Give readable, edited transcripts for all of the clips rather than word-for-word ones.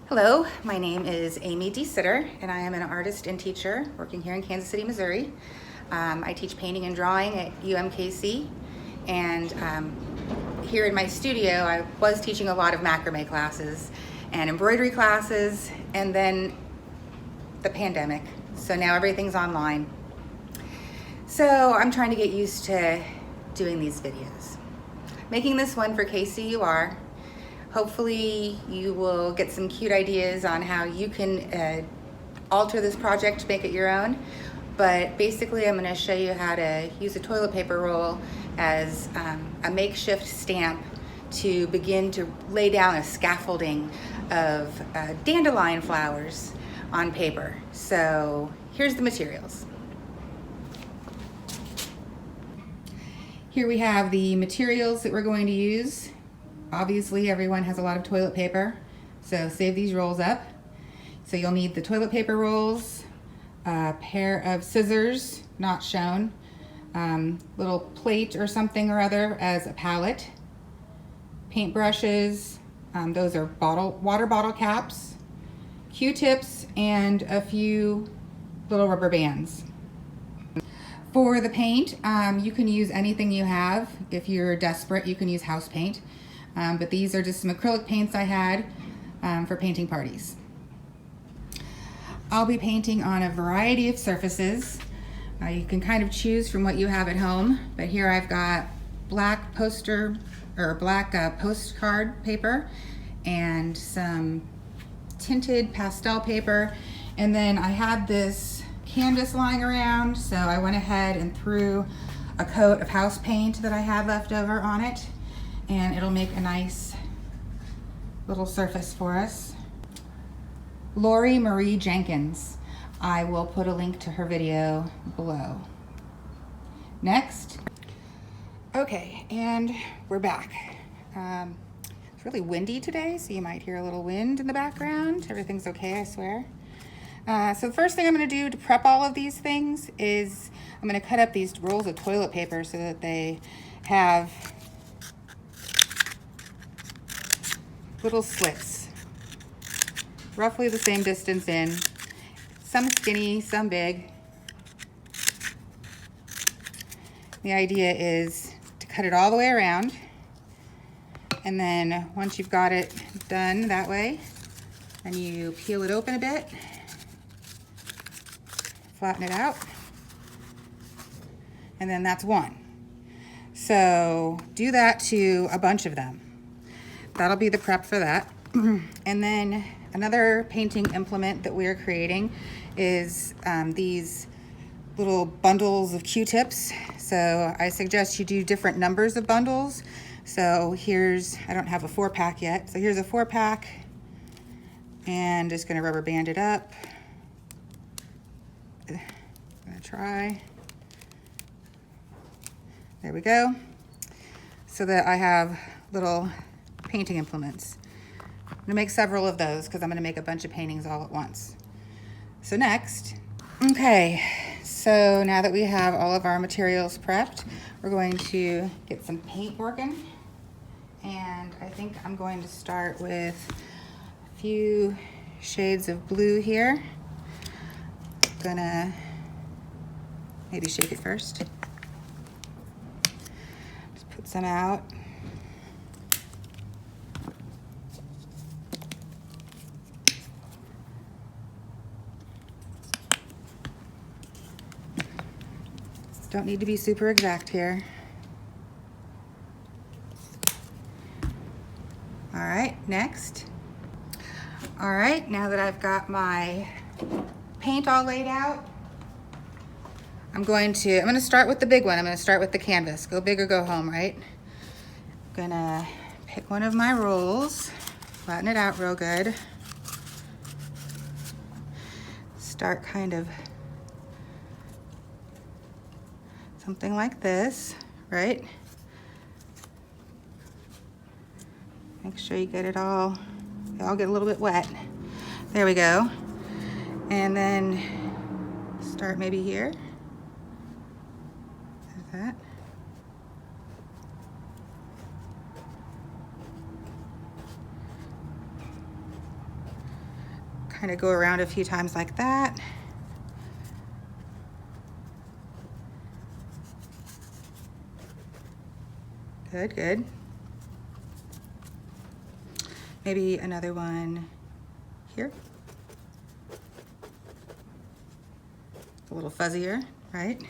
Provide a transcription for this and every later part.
Hello, my name is Amy D. Sitter, and I am an artist and teacher working here in Kansas City, Missouri. I teach painting and drawing at UMKC, and here in my studio, I was teaching a lot of macrame classes and embroidery classes, and then the pandemic, so now everything's online. So I'm trying to get used to doing these videos. Making this one for KCUR. Hopefully you will get some cute ideas on how you can alter this project to make it your own. But basically I'm going to show you how to use a toilet paper roll as a makeshift stamp to begin to lay down a scaffolding of dandelion flowers on paper. So here's the materials. Here we have the materials that we're going to use. Obviously, everyone has a lot of toilet paper, so save these rolls up. So you'll need the toilet paper rolls, a pair of scissors, not shown, little plate or something or other as a palette, paint brushes, those are water bottle caps, Q-tips, and a few little rubber bands. For the paint, you can use anything you have. If you're desperate, you can use house paint. But these are just some acrylic paints I had for painting parties. I'll be painting on a variety of surfaces. You can kind of choose from what you have at home, but here I've got black postcard paper and some tinted pastel paper, and then I had this canvas lying around, so I went ahead and threw a coat of house paint that I had left over on it, and it'll make a nice little surface for us. Lorri Marie Jensen. I will put a link to her video below. Next. Okay, and we're back. It's really windy today, so you might hear a little wind in the background. Everything's okay, I swear. So the first thing I'm going to do to prep all of these things is I'm going to cut up these rolls of toilet paper so that they have little slits, roughly the same distance in, some skinny, some big. The idea is to cut it all the way around, and then once you've got it done that way, then you peel it open a bit, flatten it out, and then that's one. So do that to a bunch of them. That'll be the prep for that. And then another painting implement that we're creating is these little bundles of Q-tips. So I suggest you do different numbers of bundles. So here's, I don't have a 4-pack yet, so here's a 4-pack, and just gonna rubber band it up. I'm gonna try. There we go. So that I have little painting implements. I'm gonna make several of those because I'm gonna make a bunch of paintings all at once. So next, okay, so now that we have all of our materials prepped, we're going to get some paint working. And I think I'm going to start with a few shades of blue here. Gonna maybe shake it first. Just put some out. Don't need to be super exact here. All right, next. All right, now that I've got my paint all laid out, I'm going to start with the big one. I'm gonna start with the canvas. Go big or go home, right? I'm gonna pick one of my rolls, flatten it out real good. Start kind of something like this, right? Make sure you get it all, they all get a little bit wet. There we go. And then start maybe here. Like that. kind of go around a few times like that. Good, good. Maybe another one here. A little fuzzier, right?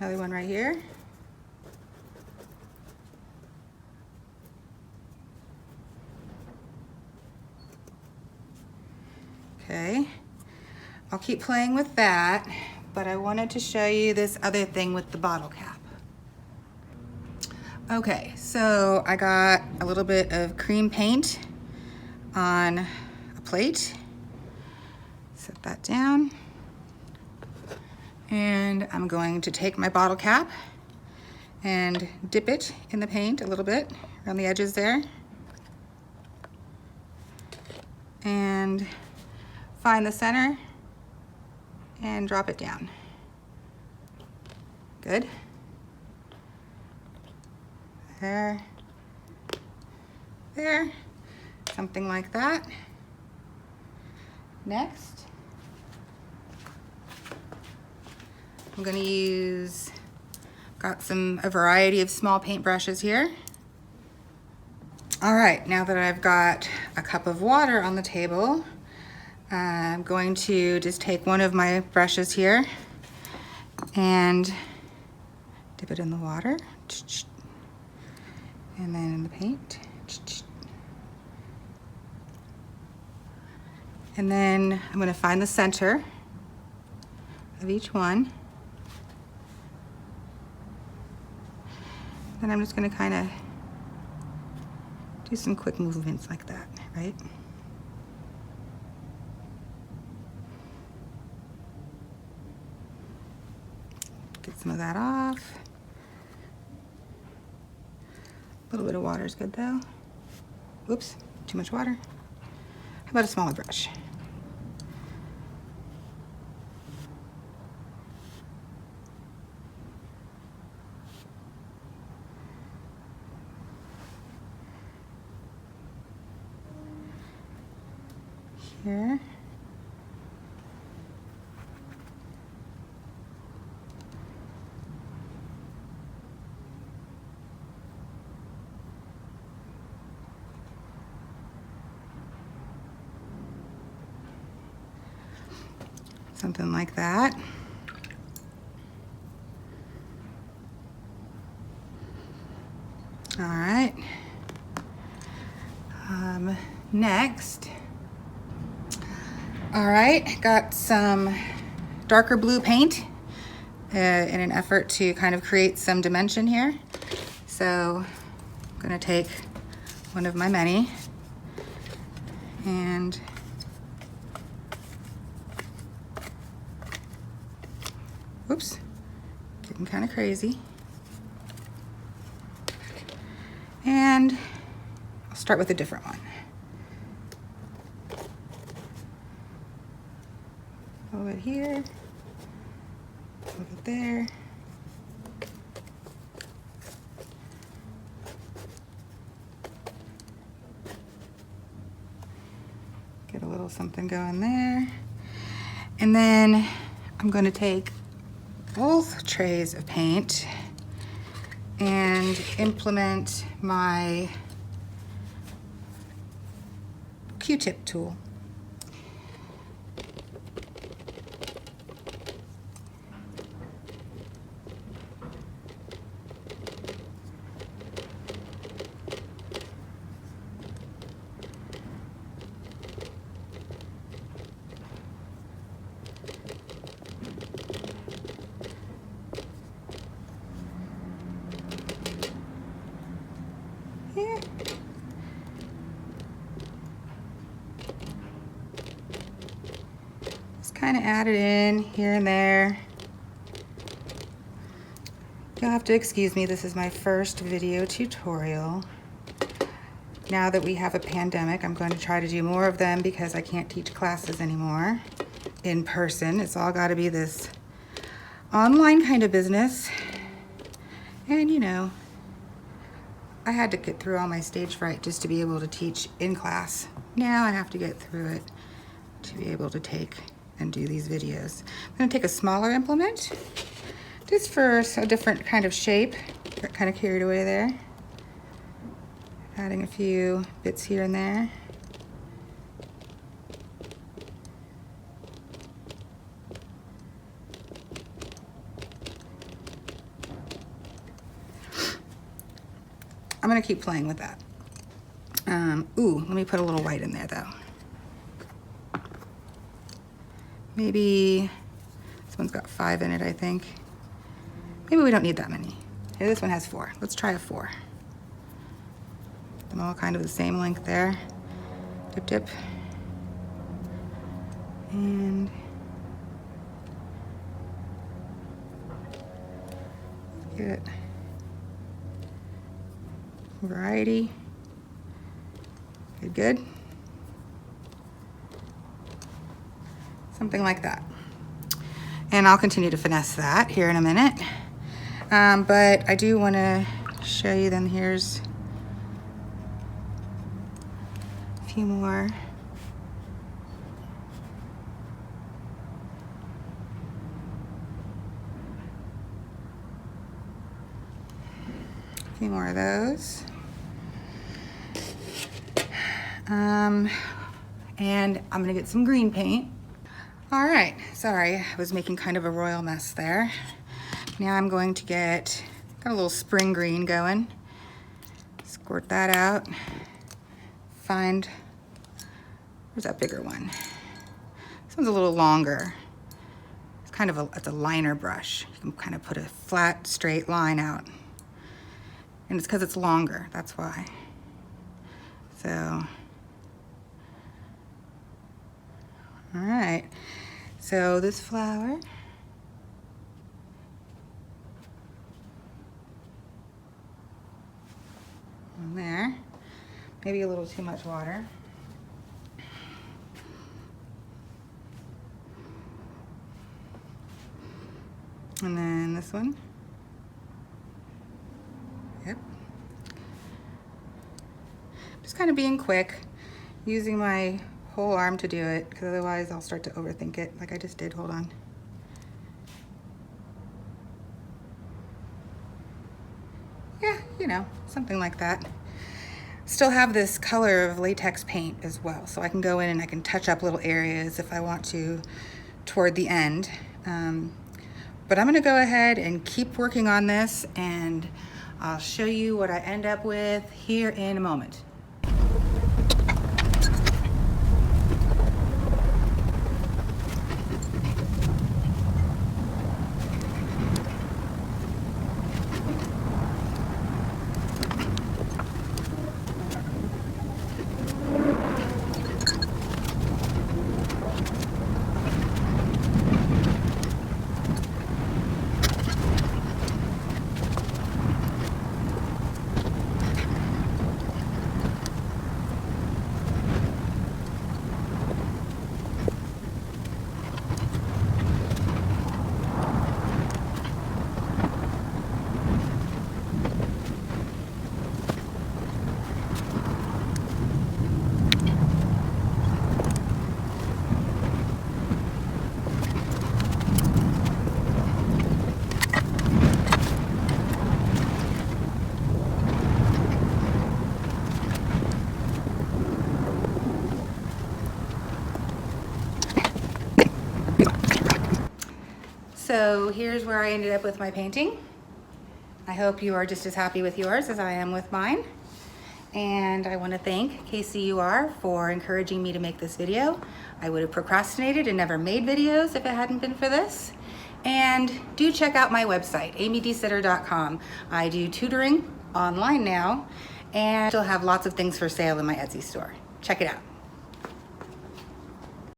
Another one right here. Okay, I'll keep playing with that, but I wanted to show you this other thing with the bottle cap. Okay, so I got a little bit of cream paint on a plate. Set that down. And I'm going to take my bottle cap and dip it in the paint a little bit around the edges there. And find the center and drop it down. Good. There. There. Something like that. Next, I'm going to use, got a variety of small paint brushes here. All right, now that I've got a cup of water on the table, I'm going to just take one of my brushes here and dip it in the water, and then in the paint. And then I'm going to find the center of each one. Then I'm just going to kind of do some quick movements like that, right? Get some of that off. A little bit of water is good though. Oops, too much water. How about a smaller brush? Here. Something like that. All right. Next. All right, got some darker blue paint in an effort to kind of create some dimension here. So I'm gonna take one of my many and oops, getting kind of crazy. And I'll start with a different one. A little bit here, a little bit there. Get a little something going there. And then I'm going to take both trays of paint and implement my Q-tip tool. Here. Just kind of add it in here and there. You'll have to excuse me, this is my first video tutorial. Now that we have a pandemic, I'm going to try to do more of them because I can't teach classes anymore in person. It's all got to be this online kind of business. And you know, I had to get through all my stage fright just to be able to teach in class. Now I have to get through it to be able to take and do these videos. I'm gonna take a smaller implement just for a different kind of shape. Got kind of carried away there. Adding a few bits here and there. I'm gonna keep playing with that. Ooh, let me put a little white in there though. Maybe, this one's got 5 in it, I think. Maybe we don't need that many. Here, this one has 4. Let's try a 4. Them all kind of the same length there. Dip, dip. And get variety. Good, good. Something like that. And I'll continue to finesse that here in a minute. But I do want to show you then, here's a few more. A few more of those. And I'm gonna get some green paint. All right, sorry, I was making kind of a royal mess there. Now I'm going to got a little spring green going. Squirt that out. Find, where's that bigger one? This one's a little longer. It's kind of it's a liner brush. You can kind of put a flat, straight line out. And it's because it's longer, that's why. So, all right. So this flower, on there, maybe a little too much water. And then this one. Yep. Just kind of being quick, using my whole arm to do it, because otherwise I'll start to overthink it like I just did. Hold on. Yeah, you know, something like that. Still have this color of latex paint as well, so I can go in and I can touch up little areas if I want to toward the end. But I'm gonna go ahead and keep working on this, and I'll show you what I end up with here in a moment. So here's where I ended up with my painting. I hope you are just as happy with yours as I am with mine. And I want to thank KCUR for encouraging me to make this video. I would have procrastinated and never made videos if it hadn't been for this. And do check out my website, amydsitter.com. I do tutoring online now, and still have lots of things for sale in my Etsy store. Check it out.